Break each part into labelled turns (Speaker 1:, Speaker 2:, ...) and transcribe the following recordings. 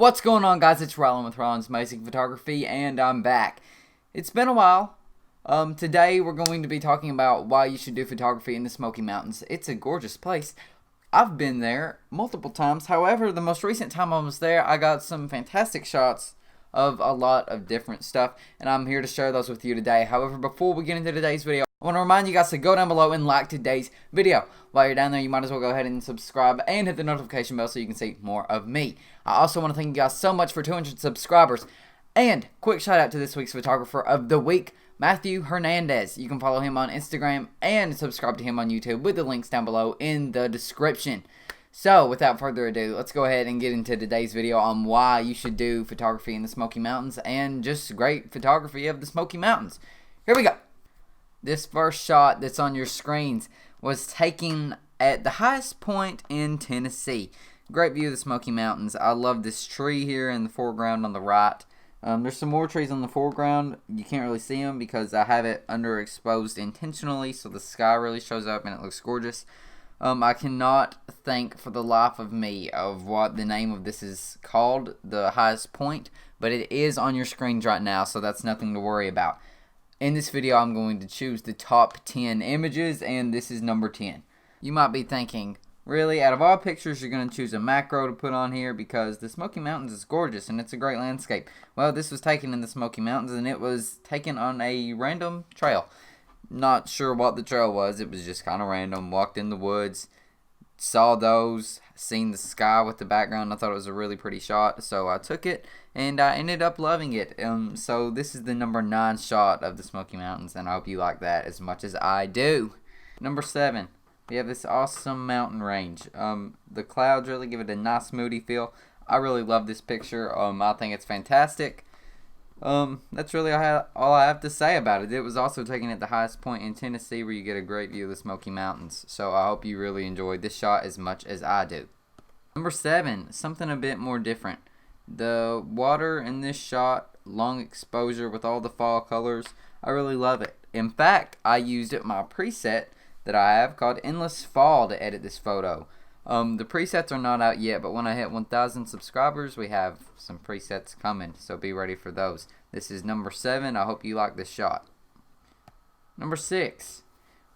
Speaker 1: What's going on, guys? It's Rylan with Rylan's Amazing Photography, and I'm back. It's been a while. Today we're going to be talking about why you should do photography in the Smoky Mountains. It's a gorgeous place. I've been there multiple times. However, the most recent time I was there, I got some fantastic shots of a lot of different stuff, and I'm here to share those with you today. However, before we get into today's video, I want to remind you guys to go down below and like today's video. While you're down there, you might as well go ahead and subscribe and hit the notification bell so you can see more of me. I also want to thank you guys so much for 200 subscribers. And quick shout out to this week's photographer of the week, Matthew Hernandez. You can follow him on Instagram and subscribe to him on YouTube with the links down below in the description. So, without further ado, let's go ahead and get into today's video on why you should do photography in the Smoky Mountains and just great photography of the Smoky Mountains. Here we go. This first shot that's on your screens was taken at the highest point in Tennessee. Great view of the Smoky Mountains. I love this tree here in the foreground on the right. There's some more trees on the foreground. You can't really see them because I have it underexposed intentionally, so the sky really shows up and it looks gorgeous. I cannot think for the life of me of what the name of this is called, the highest point, but it is on your screens right now, so that's nothing to worry about. In this video, I'm going to choose the top 10 images, and this is number 10. You might be thinking, really, out of all pictures, you're going to choose a macro to put on here because the Smoky Mountains is gorgeous and it's a great landscape. Well, this was taken in the Smoky Mountains, and it was taken on a random trail. Not sure what the trail was. It was just kind of random. Walked in the woods, saw those, seen the sky with the background. I thought it was a really pretty shot, so I took it, and I ended up loving it. So this is the number 9 shot of the Smoky Mountains, and I hope you like that as much as I do. Number 7, we have this awesome mountain range. The clouds really give it a nice moody feel. I really love this picture. I think it's fantastic. That's really all I have to say about it. It was also taken at the highest point in Tennessee where you get a great view of the Smoky Mountains. So I hope you really enjoyed this shot as much as I do. Number 7, something a bit more different. The water in this shot, long exposure with all the fall colors. I really love it. In fact, I used my preset that I have called Endless Fall to edit this photo. The presets are not out yet, but when I hit 1,000 subscribers, we have some presets coming, so be ready for those. This is number 7. I hope you like this shot. Number 6,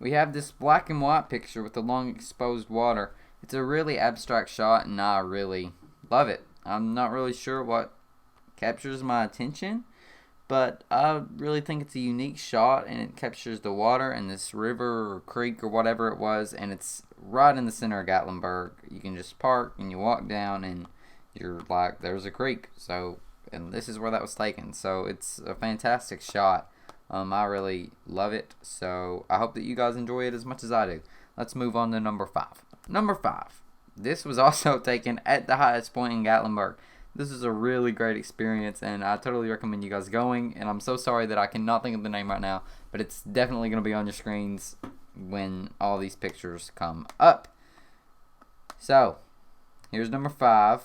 Speaker 1: we have this black and white picture with the long exposed water. It's a really abstract shot, and I really love it. I'm not really sure what captures my attention, but I really think it's a unique shot, and it captures the water and this river or creek or whatever it was, and it's right in the center of Gatlinburg. You can just park and you walk down and you're like, there's a creek. So, and this is where that was taken. So it's a fantastic shot. I really love it. So I hope that you guys enjoy it as much as I do. Let's move on to number 5. Number 5. This was also taken at the highest point in Gatlinburg. This is a really great experience, and I totally recommend you guys going. And I'm so sorry that I cannot think of the name right now, but it's definitely going to be on your screens when all these pictures come up. So, here's number 5.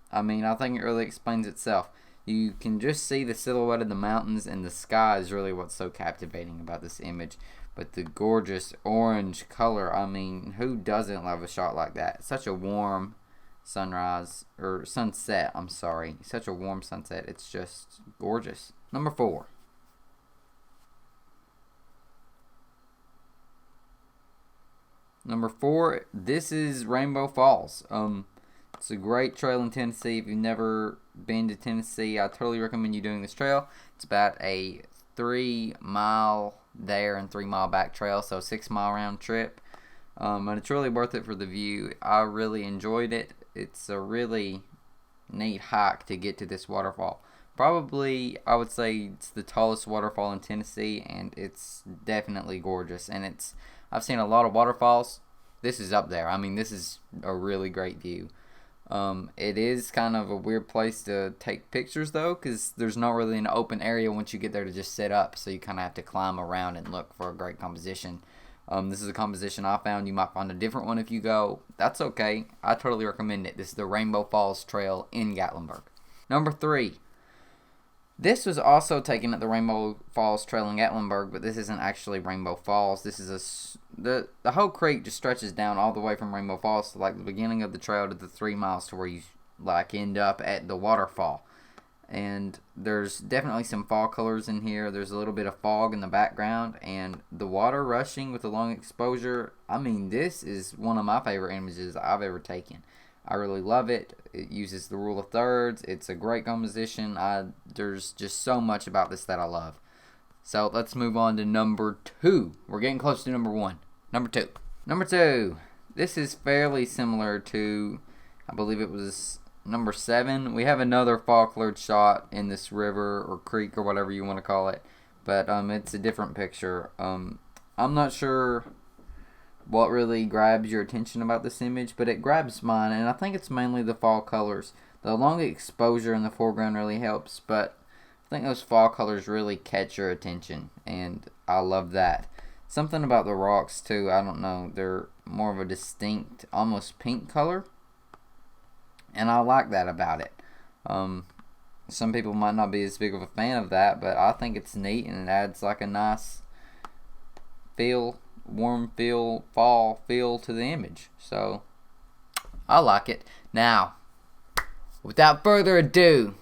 Speaker 1: I think it really explains itself. You can just see the silhouette of the mountains, and the sky is really what's so captivating about this image. But the gorgeous orange color, who doesn't love a shot like that? Such a warm sunrise, or sunset, I'm sorry. Such a warm sunset. It's just gorgeous. Number 4. Number 4, this is Rainbow Falls. It's a great trail in Tennessee. If you've never been to Tennessee, I totally recommend you doing this trail. It's about a 3-mile there and 3-mile back trail, so a 6-mile round trip. And it's really worth it for the view. I really enjoyed it. It's a really neat hike to get to this waterfall. Probably, I would say it's the tallest waterfall in Tennessee, and it's definitely gorgeous. And I've seen a lot of waterfalls. This is up there. This is a really great view. It is kind of a weird place to take pictures, though, because there's not really an open area once you get there to just sit up. So you kind of have to climb around and look for a great composition. This is a composition I found. You might find a different one if you go. That's okay. I totally recommend it. This is the Rainbow Falls Trail in Gatlinburg. Number 3. This was also taken at the Rainbow Falls Trail in Gatlinburg, but this isn't actually Rainbow Falls. This is the whole creek just stretches down all the way from Rainbow Falls to like the beginning of the trail to the 3 miles to where you like end up at the waterfall. And there's definitely some fall colors in here. There's a little bit of fog in the background, and the water rushing with the long exposure. I mean, this is one of my favorite images I've ever taken. I really love it. It uses the rule of thirds. It's a great composition. There's just so much about this that I love. So let's move on to number 2. We're getting close to number 1. Number 2. Number 2. This is fairly similar to, I believe it was number 7. We have another fall colored shot in this river or creek or whatever you want to call it, but it's a different picture. I'm not sure what really grabs your attention about this image, but it grabs mine, and I think it's mainly the fall colors. The long exposure in the foreground really helps, but I think those fall colors really catch your attention, and I love that. Something about the rocks too, I don't know, they're more of a distinct, almost pink color, and I like that about it. Some people might not be as big of a fan of that, but I think it's neat, and it adds like a nice feel, warm feel, fall feel to the image. So I like it. Now, without further ado,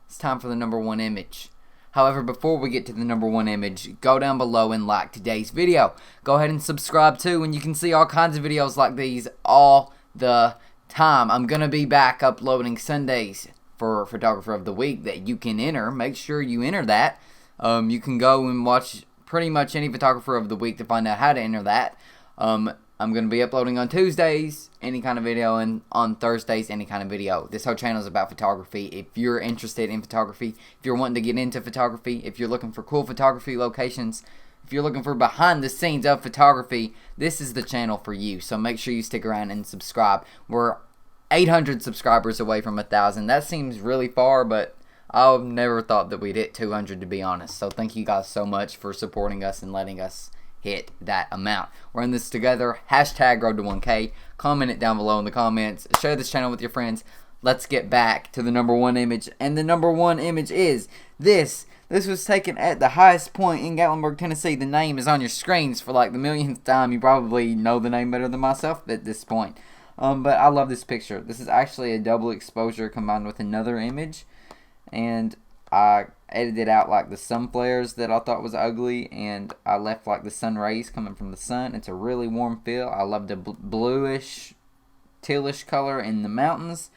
Speaker 1: it's time for the number 1 image. However, before we get to the number 1 image, go down below and like today's video. Go ahead and subscribe too, and you can see all kinds of videos like these all the time. I'm going to be back uploading Sundays for Photographer of the Week that you can enter. Make sure you enter that. You can go and watch pretty much any Photographer of the Week to find out how to enter that. I'm going to be uploading on Tuesdays, any kind of video, and on Thursdays, any kind of video. This whole channel is about photography. If you're interested in photography, if you're wanting to get into photography, if you're looking for cool photography locations, if you're looking for behind the scenes of photography, this is the channel for you. So make sure you stick around and subscribe. We're 800 subscribers away from 1,000. That seems really far, but I've never thought that we'd hit 200, to be honest. So thank you guys so much for supporting us and letting us hit that amount. We're in this together. Hashtag road to 1K. Comment it down below in the comments. Share this channel with your friends. Let's get back to the number 1 image. And the number 1 image is this. This was taken at the highest point in Gatlinburg, Tennessee. The name is on your screens for like the millionth time. You probably know the name better than myself at this point. But I love this picture. This is actually a double exposure combined with another image. And I edited out like the sun flares that I thought was ugly, and I left like the sun rays coming from the sun. It's a really warm feel. I love the bluish, tealish color in the mountains.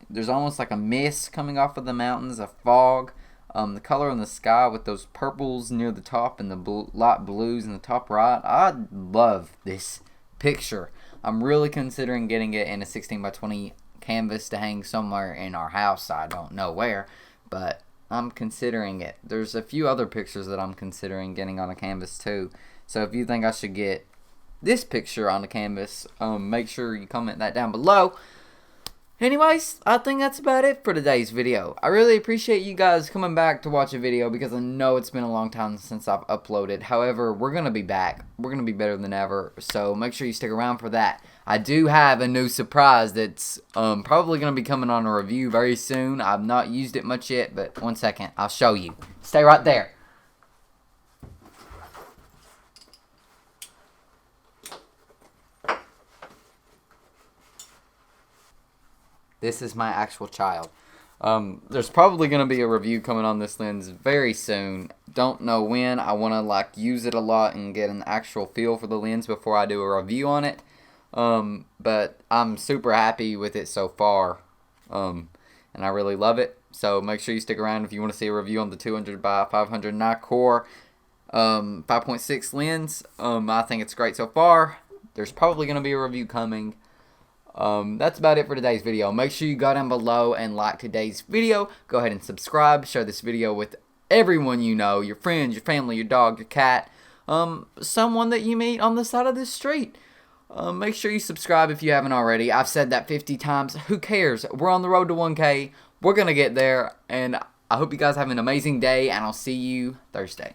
Speaker 1: There's almost like a mist coming off of the mountains, a fog. The color in the sky with those purples near the top and the light blues in the top right. I love this picture. I'm really considering getting it in a 16x20 canvas to hang somewhere in our house. I don't know where, but I'm considering it. There's a few other pictures that I'm considering getting on a canvas too. So if you think I should get this picture on the canvas, make sure you comment that down below. Anyways, I think that's about it for today's video. I really appreciate you guys coming back to watch a video because I know it's been a long time since I've uploaded. However, we're going to be back. We're going to be better than ever, so make sure you stick around for that. I do have a new surprise that's probably going to be coming on a review very soon. I've not used it much yet, but one second, I'll show you. Stay right there. This is my actual child. There's probably going to be a review coming on this lens very soon. Don't know when. I want to like use it a lot and get an actual feel for the lens before I do a review on it. But I'm super happy with it so far. And I really love it. So make sure you stick around if you want to see a review on the 200x500 Nikkor 5.6 lens. I think it's great so far. There's probably going to be a review coming. That's about it for today's video. Make sure you go down below and like today's video. Go ahead and subscribe. Share this video with everyone you know, your friends, your family, your dog, your cat, someone that you meet on the side of the street. Make sure you subscribe if you haven't already. I've said that 50 times. Who cares? We're on the road to 1K. We're going to get there. And I hope you guys have an amazing day, and I'll see you Thursday.